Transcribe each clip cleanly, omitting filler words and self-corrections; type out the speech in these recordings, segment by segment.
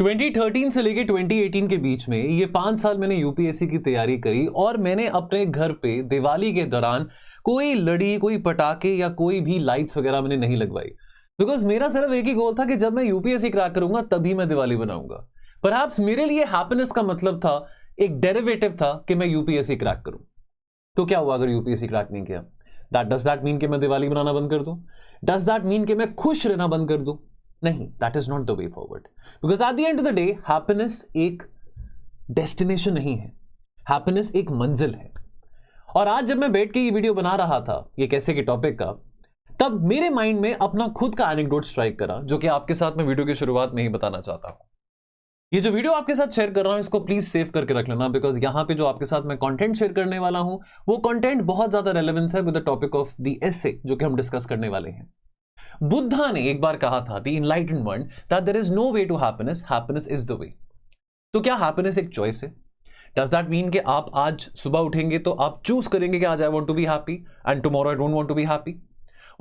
2013 से लेके 2018 के बीच में ये 5 साल मैंने यूपीएससी की तैयारी करी और मैंने अपने घर पे दिवाली के दौरान कोई लड़ी, कोई पटाखे या कोई भी लाइट्स वगैरह मैंने नहीं लगवाई। बिकॉज मेरा सिर्फ एक ही गोल था कि जब मैं यूपीएससी क्रैक करूंगा तभी मैं दिवाली बनाऊंगा। परहैप्स मेरे लिए हैप्पीनेस का मतलब था, एक डेरिवेटिव था कि मैं यूपीएससी क्रैक करूं। तो क्या हुआ अगर यूपीएससी क्रैक नहीं किया? डज दैट मीन कि मैं दिवाली बनाना बंद कर दूं? डज दैट मीन कि मैं खुश रहना बंद कर दूं? नहीं, that is not the way forward. Because at the end of the day happiness एक डेस्टिनेशन नहीं है, हैप्पीनेस एक मंजिल है। और आज जब मैं बैठ के ये वीडियो बना रहा था ये कैसे के टॉपिक का, तब मेरे माइंड में अपना खुद का एनेक्डोट स्ट्राइक करा, जो कि आपके साथ मैं वीडियो की शुरुआत में ही बताना चाहता हूं। ये जो वीडियो आपके साथ शेयर कर रहा हूं इसको प्लीज सेव करके रख लेना, बिकॉज यहां पे जो आपके साथ मैं कंटेंट शेयर करने वाला हूं वो कंटेंट बहुत ज्यादा रेलेवेंस है with the topic of the essay जो कि हम डिस्कस करने वाले हैं। बुद्धा ने एक बार कहा था, the enlightened one, that there is no way to happiness, happiness is the way. तो क्या हैप्पीनेस एक चॉइस है? डज दैट मीन कि आप आज सुबह उठेंगे तो आप चूज करेंगे कि आज I want to be happy and tomorrow I don't want to be happy?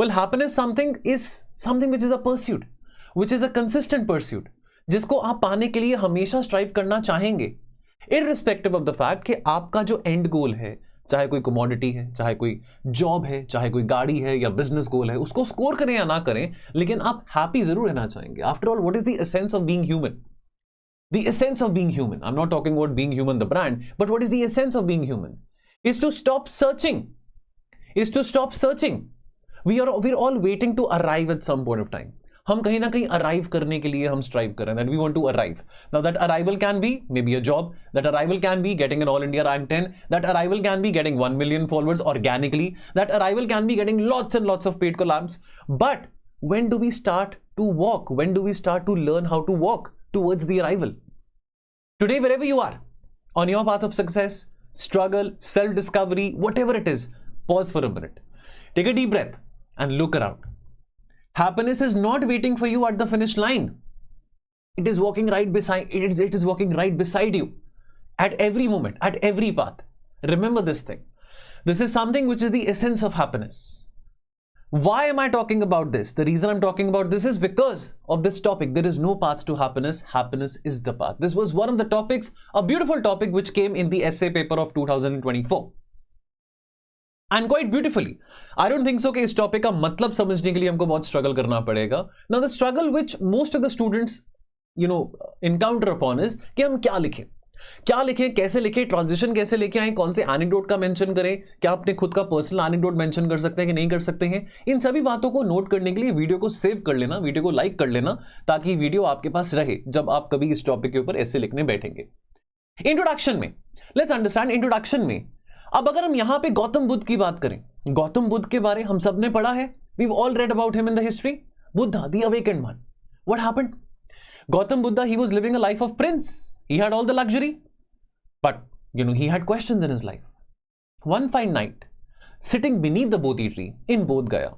Well, happiness something which is a pursuit, which is a consistent pursuit, जिसको आप पाने के लिए हमेशा स्ट्राइव करना चाहेंगे, इररिस्पेक्टिव ऑफ द फैक्ट कि आपका जो एंड गोल है, चाहे कोई कमोडिटी है, चाहे कोई जॉब है, चाहे कोई गाड़ी है या बिजनेस गोल है, उसको स्कोर करें या ना करें, लेकिन आप हैप्पी जरूर रहना चाहेंगे। After all, what is the essence of being human? The essence of being human, I'm not talking about being human the brand, but what is the essence of being human? Is to stop searching. We're all waiting to arrive at some point of time. हम कहीं ना कहीं arrive करने के लिए हम strive कर रहे हैं, that we want to arrive. Now that arrival can be maybe a job, that arrival can be getting an all India rank 10, that arrival can be getting 1 million followers organically, that arrival can be getting lots and lots of paid collabs. But when do we start to walk? When do we start to learn how to walk towards the arrival? Today, wherever you are on your path of success, struggle, self-discovery, whatever it is, pause for a minute, take a deep breath and look around. Happiness is not waiting for you at the finish line. It is walking right beside it is walking right beside you at every moment, at every path. Remember this thing. This is something which is the essence of happiness. Why am I talking about this? The reason I'm talking about this is because of this topic. There is no path to happiness. Happiness is the path. This was one of the topics, a beautiful topic which came in the essay paper of 2024. And quite beautifully. I don't think so कि इस topic का मतलब समझने के लिए हमको बहुत struggle करना पड़ेगा. Now the struggle which most of the students encounter upon is कि हम क्या लिखें, कैसे लिखें, ट्रांजिशन कैसे लेके आए, कौन से एनेक्डोट का मेंशन करें, क्या अपने खुद का पर्सनल एनेक्डोट मेंशन कर सकते हैं कि नहीं कर सकते हैं। इन सभी बातों को नोट करने के लिए वीडियो को सेव कर लेना, वीडियो को लाइक कर लेना, ताकि वीडियो आपके पास रहे जब आप कभी इस टॉपिक के ऊपर ऐसे लिखने बैठेंगे। इंट्रोडक्शन में लेट्स अंडरस्टैंड, इंट्रोडक्शन में अब अगर हम यहां पे गौतम बुद्ध की बात करें, गौतम बुद्ध के बारे हम सबने पढ़ा है, we all read about him in the history. Buddha, the awakened one, what happened? Gautam Buddha, he was living a life of prince. He had all the luxury, but he had questions in his life. One fine night, sitting beneath the Bodhi tree in Bodh Gaya,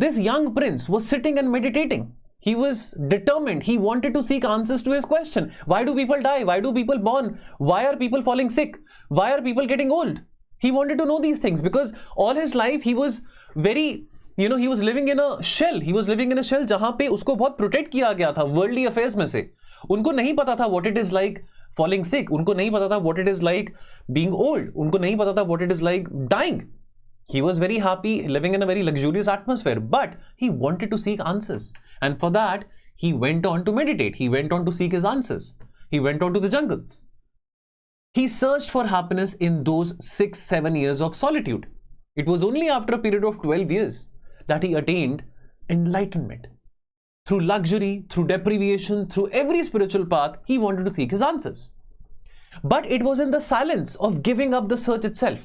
this young prince was sitting and meditating. He was determined. He wanted to seek answers to his question. Why do people die? Why do people born? Why are people falling sick? Why are people getting old? He wanted to know these things because all his life he was very he was living in a shell. He was living in a shell जहां पे उसको बहुत protect किया गया था worldly affairs में से। उनको नहीं पता था what it is like falling sick. उनको नहीं पता था what it is like being old. उनको नहीं पता था what it is like dying. He was very happy living in a very luxurious atmosphere, but he wanted to seek answers. And for that, he went on to meditate. He went on to seek his answers. He went on to the jungles. He searched for happiness in those 6-7 years of solitude. It was only after a period of 12 years that he attained enlightenment. Through luxury, through deprivation, through every spiritual path, he wanted to seek his answers. But it was in the silence of giving up the search itself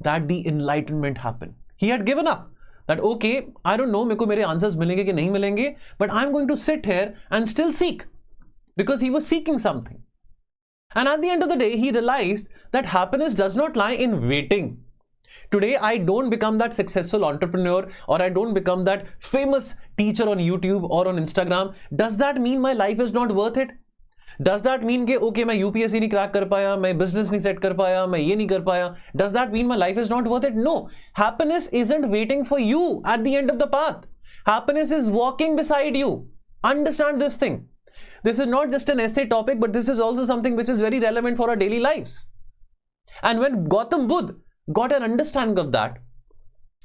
that the enlightenment happened. He had given up. That okay, I don't know, मेरे को मेरे answers मिलेंगे कि नहीं मिलेंगे, but I'm going to sit here and still seek. Because he was seeking something. And at the end of the day, he realized that happiness does not lie in waiting. Today, I don't become that successful entrepreneur or I don't become that famous teacher on YouTube or on Instagram. Does that mean my life is not worth it? Does that mean कि okay, मैं UPSC नहीं crack कर पाया, मैं business नहीं set कर पाया, मैं ये नहीं कर पाया? Does that mean my life is not worth it? No. Happiness isn't waiting for you at the end of the path. Happiness is walking beside you. Understand this thing. This is not just an essay topic, but this is also something which is very relevant for our daily lives. And when Gautam Buddha got an understanding of that,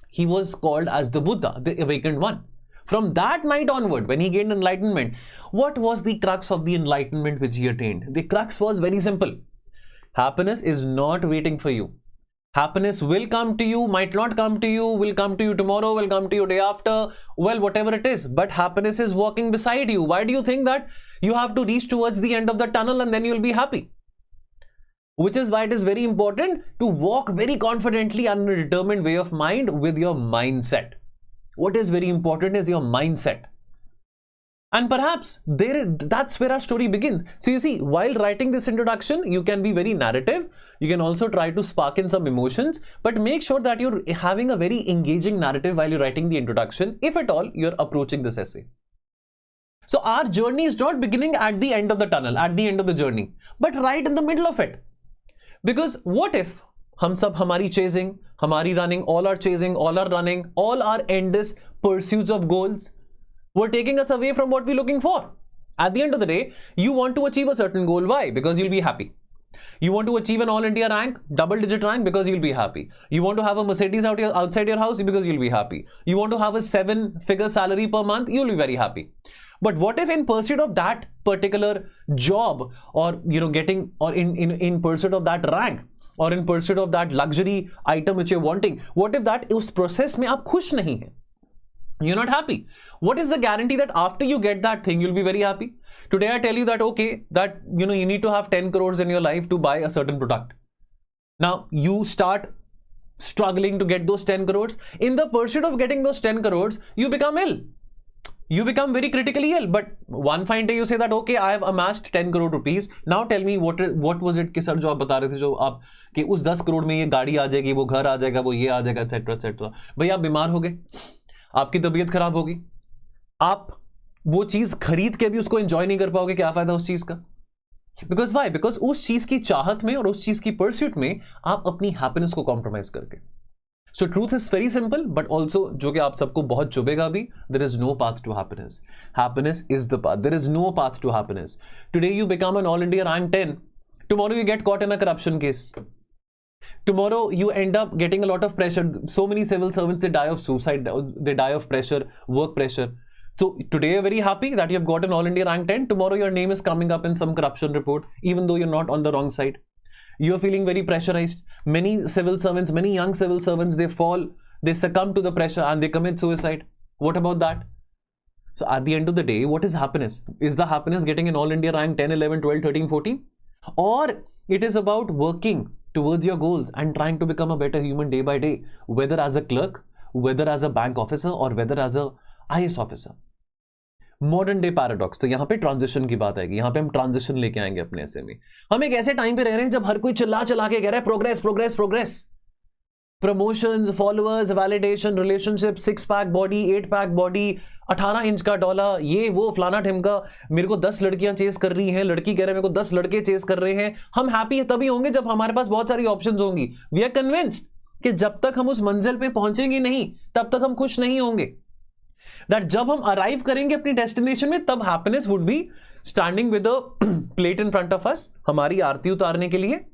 he was called as the Buddha, the awakened one. From that night onward, when he gained enlightenment, what was the crux of the enlightenment which he attained? The crux was very simple. Happiness is not waiting for you. Happiness will come to you, might not come to you, will come to you tomorrow, will come to you day after, well, whatever it is. But happiness is walking beside you. Why do you think that you have to reach towards the end of the tunnel and then you'll be happy? Which is why it is very important to walk very confidently and in a determined way of mind with your mindset. What is very important is your mindset. And perhaps that's where our story begins. So you see, while writing this introduction, you can be very narrative. You can also try to spark in some emotions, but make sure that you're having a very engaging narrative while you're writing the introduction, if at all you're approaching this essay. So our journey is not beginning at the end of the tunnel, at the end of the journey, but right in the middle of it. Because what if hum sab hamari chasing, hamari running, all are chasing, all are running, all are endless pursuits of goals were taking us away from what we're looking for. At the end of the day, you want to achieve a certain goal. Why? Because you'll be happy. You want to achieve an all India rank, double-digit rank, because you'll be happy. You want to have a Mercedes outside your house because you'll be happy. You want to have a 7-figure salary per month, you'll be very happy. But what if in pursuit of that particular job, or getting, or in pursuit of that rank, or in pursuit of that luxury item which you're wanting, what if that us process mein aap khush nahi hai? You're not happy. What is the guarantee that after you get that thing, you'll be very happy? Today I tell you that, okay, that you need to have 10 crores in your life to buy a certain product. Now you start struggling to get those 10 crores. In the pursuit of getting those 10 crores, you become ill. You become very critically ill. But one fine day you say that, okay, I have amassed 10 crore rupees. Now tell me what was it कि sir जो आप बता रहे थे जो आप कि उस 10 करोड़ में ये गाड़ी आ जाएगी, वो घर आ जाएगा, वो ये आ जाएगा, etc etc. भाई आप बीमार हो गए, आपकी तबीयत खराब होगी, आप वो चीज खरीद के भी उसको एंजॉय नहीं कर पाओगे, क्या फायदा उस चीज का? Because why? बिकॉज उस चीज की चाहत में और उस चीज की परस्यूट में आप अपनी हैप्पीनेस को कॉम्प्रोमाइज करके. So truth is very simple, but also जो कि आप सबको बहुत चुभेगा भी, there is no path to happiness. Happiness is the path. There is no path to happiness. Today you become an all India rank 10. Tomorrow you get caught in a corruption case. Tomorrow you end up getting a lot of pressure. So many civil servants, they die of suicide, they die of pressure, work pressure. So today you're very happy that you have got an all India rank 10. Tomorrow your name is coming up in some corruption report, even though you're not on the wrong side. You're feeling very pressurized. Many civil servants, many young civil servants, they fall, they succumb to the pressure and they commit suicide. What about that? So at the end of the day, what is happiness? Is the happiness getting an all India rank 10, 11, 12, 13, 14? Or it is about working towards your goals and trying to become a better human day by day, whether as a clerk, whether as a bank officer, or whether as a IAS officer. Modern day paradox. तो यहां पे transition की बात आएगी. यहां पे हम transition लेके आएंगे अपने ऐसे में. हम एक ऐसे टाइम पे रह रहे हैं जब हर कोई चिल्ला चला के कह रहा है progress progress progress. Promotions, followers, validation, relationship, 6-पैक बॉडी, 8-पैक बॉडी, 18 इंच का डॉलर, ये वो फलाना ठिमका. मेरे को 10 लड़कियां चेस कर रही हैं, लड़की कह रहे हैं मेरे को 10 लड़के चेस कर रहे हैं. हम हैप्पी तभी होंगे जब हमारे पास बहुत सारी ऑप्शंस होंगी. वी आर कन्विंस्ड कि जब तक हम उस मंजिल पे पहुंचेंगे नहीं, तब तक हम खुश नहीं होंगे. दैट जब हम अराइव करेंगे अपनी डेस्टिनेशन में, तब happiness would be standing with a plate in front of us, हमारी आरती उतारने के लिए.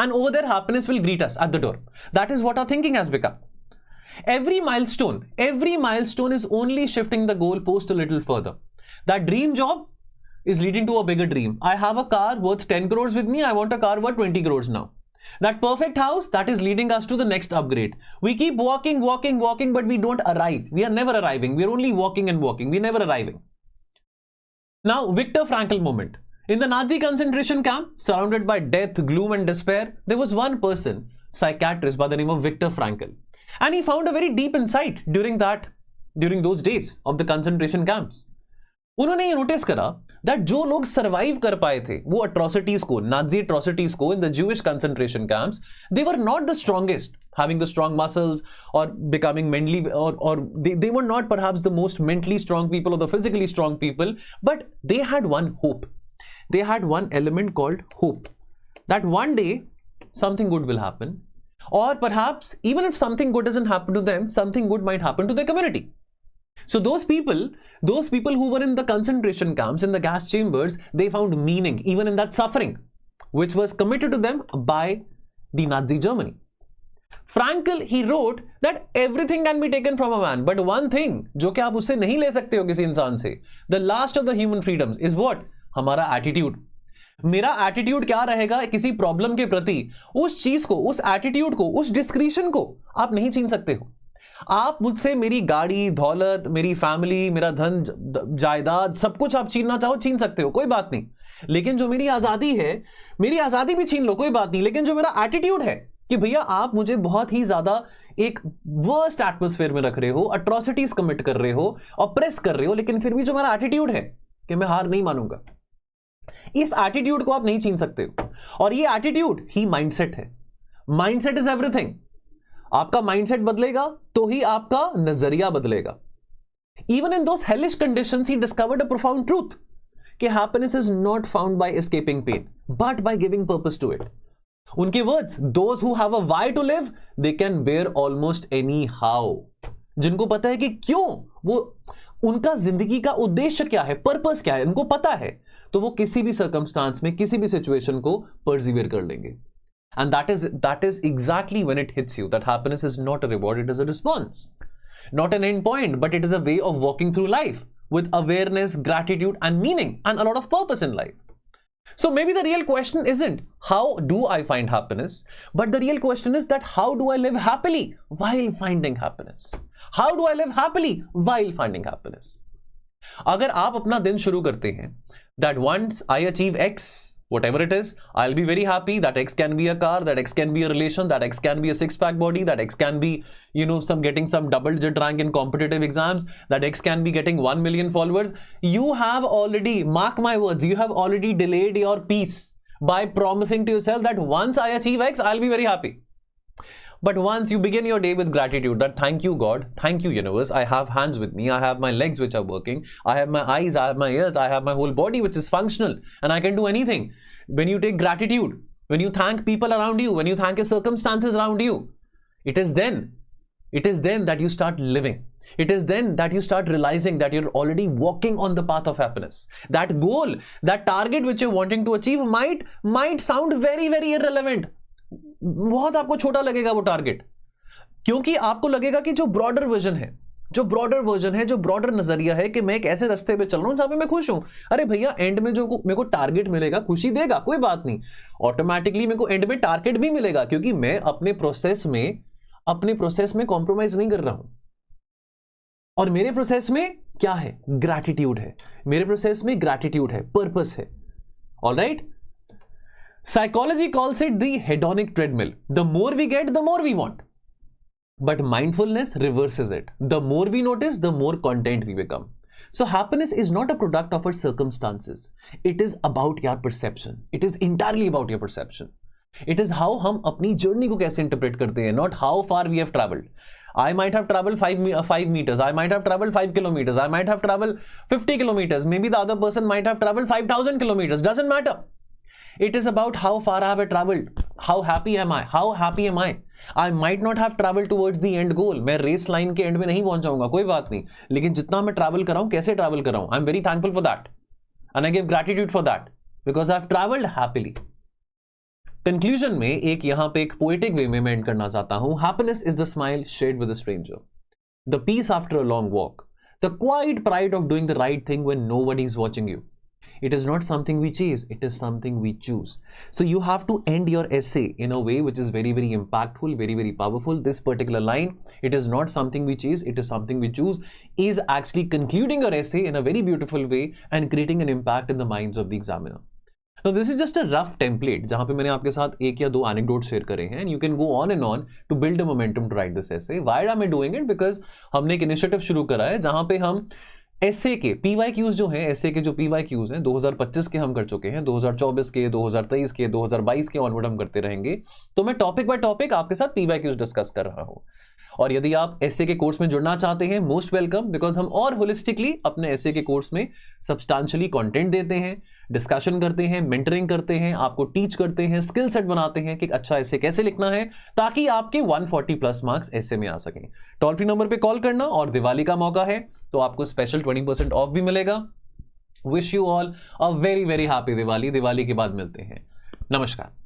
And over there, happiness will greet us at the door. That is what our thinking has become. Every milestone is only shifting the goalpost a little further. That dream job is leading to a bigger dream. I have a car worth 10 crores with me. I want a car worth 20 crores now. That perfect house, that is leading us to the next upgrade. We keep walking, but we don't arrive. We are never arriving. We are only walking and walking. We are never arriving. Now, Viktor Frankl moment. In the Nazi concentration camp, surrounded by death, gloom and despair, there was one person, psychiatrist by the name of Viktor Frankl. And he found a very deep insight during those days of the concentration camps. उन्होंने ये notice करा that जो लोग survive कर पाए थे वो atrocities को, नाजी अट्रॉसिटीज को in the Jewish concentration camps, they were not the strongest, having the strong muscles or becoming mentally, or they were not perhaps the most mentally strong people or the physically strong people, but they had one hope. They had one element called hope, that one day something good will happen, or perhaps even if something good doesn't happen to them, something good might happen to their community. So those people who were in the concentration camps, in the gas chambers, they found meaning even in that suffering, which was committed to them by the Nazi Germany. Frankl, he wrote that everything can be taken from a man, but one thing जो कि आप उससे नहीं ले सकते हो किसी इंसान से, the last of the human freedoms is what? हमारा attitude. मेरा एटीट्यूड क्या रहेगा किसी प्रॉब्लम के प्रति, उस चीज को, उस एटीट्यूड को, उस डिस्क्रिशन को आप नहीं छीन सकते हो. आप मुझसे मेरी गाड़ी, दौलत, मेरी फैमिली, मेरा धन, जायदाद, सब कुछ आप छीनना चाहो छीन सकते हो, कोई बात नहीं. लेकिन जो मेरी आजादी है, मेरी आजादी भी छीन लो, कोई बात नहीं. लेकिन जो मेरा एटीट्यूड है कि भैया आप मुझे बहुत ही ज्यादा एक वर्स्ट एटमॉस्फेयर में रख रहे हो, अट्रॉसिटीज कमिट कर रहे हो, ऑप्रेस कर रहे हो, लेकिन फिर भी जो मेरा एटीट्यूड है कि मैं हार नहीं मानूंगा, इस एटीट्यूड को आप नहीं छीन सकते हो. और ये एटीट्यूड ही माइंडसेट है. Mindset is everything. आपका माइंडसेट बदलेगा तो ही आपका नजरिया बदलेगा. Even in those hellish conditions he discovered a profound truth कि happiness is not found by escaping pain but by giving purpose to it. उनके words, those who have a why to live they can bear almost any how. जिनको पता है कि क्यों, वो उनका जिंदगी का उद्देश्य क्या है, पर्पस क्या है, उनको पता है, तो वो किसी भी सर्कमस्टांस में, किसी भी सिचुएशन को परसिवियर कर लेंगे. And that is exactly when it hits you that happiness is not a reward, it is a response. Not an end point, but it is a way of walking through life with awareness, gratitude, and meaning, and a lot of purpose in life. So maybe the real question isn't how do I find happiness, but the real question is that how do I live happily while finding happiness? How do I live happily while finding happiness? अगर आप अपना दिन शुरू करते हैं that once I achieve X, whatever it is, I'll be very happy. That X can be a car, that X can be a relation, that X can be a six-pack body, that X can be, getting some double-digit rank in competitive exams, that X can be getting 1 million followers. You have already, mark my words, you have already delayed your peace by promising to yourself that once I achieve X, I'll be very happy. But once you begin your day with gratitude, that thank you God, thank you universe, I have hands with me, I have my legs which are working, I have my eyes, I have my ears, I have my whole body which is functional, and I can do anything. When you take gratitude, when you thank people around you, when you thank your circumstances around you, it is then that you start living. It is then that you start realizing that you're already walking on the path of happiness. That goal, that target which you're wanting to achieve might sound very, very irrelevant. बहुत आपको छोटा लगेगा वो target, क्योंकि आपको लगेगा कि जो ब्रॉडर वर्जन है, जो ब्रॉडर नजरिया है कि मैं एक ऐसे रास्ते पे चल रहा हूं जहां पे मैं खुश हूं. अरे भैया, एंड में जो मेरे को टारगेट मिलेगा खुशी देगा, कोई बात नहीं. ऑटोमेटिकली मेरे को एंड में टारगेट भी मिलेगा, क्योंकि मैं अपने प्रोसेस में कॉम्प्रोमाइज नहीं कर रहा हूं. और मेरे प्रोसेस में क्या है? ग्रैटिट्यूड है. मेरे प्रोसेस में ग्रैटिट्यूड है, पर्पस है. Alright. Psychology calls it the hedonic treadmill. The more we get, the more we want. But mindfulness reverses it. The more we notice, the more content we become. So happiness is not a product of our circumstances. It is about your perception. It is entirely about your perception. It is how हम अपनी journey को कैसे interpret करते हैं, not how far we have traveled. I might have traveled 5 meters. I might have traveled 5 kilometers. I might have traveled 50 kilometers. Maybe the other person might have traveled 5,000 kilometers. Doesn't matter. It is about how far I have traveled. How happy am I? How happy am I? I might not have traveled towards the end goal. मैं race line के and में नहीं पहुंच जाऊंगा, कोई बात नहीं. लेकिन जितना मैं ट्रैवल कर रहा हूं, कैसे ट्रैवल कर रहा हूं, I am very thankful for that and I give gratitude for that because I have travelled happily. Conclusion में यहां पे एक पोएटिक वे में मैं एंड करना चाहता हूं. Happiness is the smile shared with a stranger, the peace after a long walk, the quiet pride of doing the right thing when nobody is watching you. It is not something we chase, it is something we choose. So you have to end your essay in a way which is very, very impactful, very, very powerful. This particular line, it is not something we chase, it is something we choose, is actually concluding your essay in a very beautiful way and creating an impact in the minds of the examiner. Now this is just a rough template जहाँ पे मैंने आपके साथ एक या दो anecdotes share करे हैं, and you can go on and on to build a momentum to write this essay. Why am I doing it? Because हमने एक initiative शुरू करा है जहाँ पे हम एसए के PYQs जो हैं, एसए के जो PYQs हैं 2025 के हम कर चुके हैं, 2024 के, 2023 के, 2022 के ऑनवर्ड हम करते रहेंगे. तो मैं टॉपिक बाय टॉपिक आपके साथ PYQs डिस्कस कर रहा हूं. और यदि आप एसए के कोर्स में जुड़ना चाहते हैं, मोस्ट वेलकम, बिकॉज हम और होलिस्टिकली अपने एसए के कोर्स में सब्सटेंशियली कंटेंट देते हैं, डिस्कशन करते हैं, मेंटरिंग करते हैं, आपको टीच करते हैं, स्किल सेट बनाते हैं कि अच्छा एसए कैसे लिखना है ताकि आपके 140 प्लस मार्क्स एसए में आ सकें. टोल फ्री नंबर पे कॉल करना, और दिवाली का मौका है तो आपको स्पेशल 20% ऑफ भी मिलेगा। Wish you all a very very happy Diwali. Diwali के बाद मिलते हैं। नमस्कार।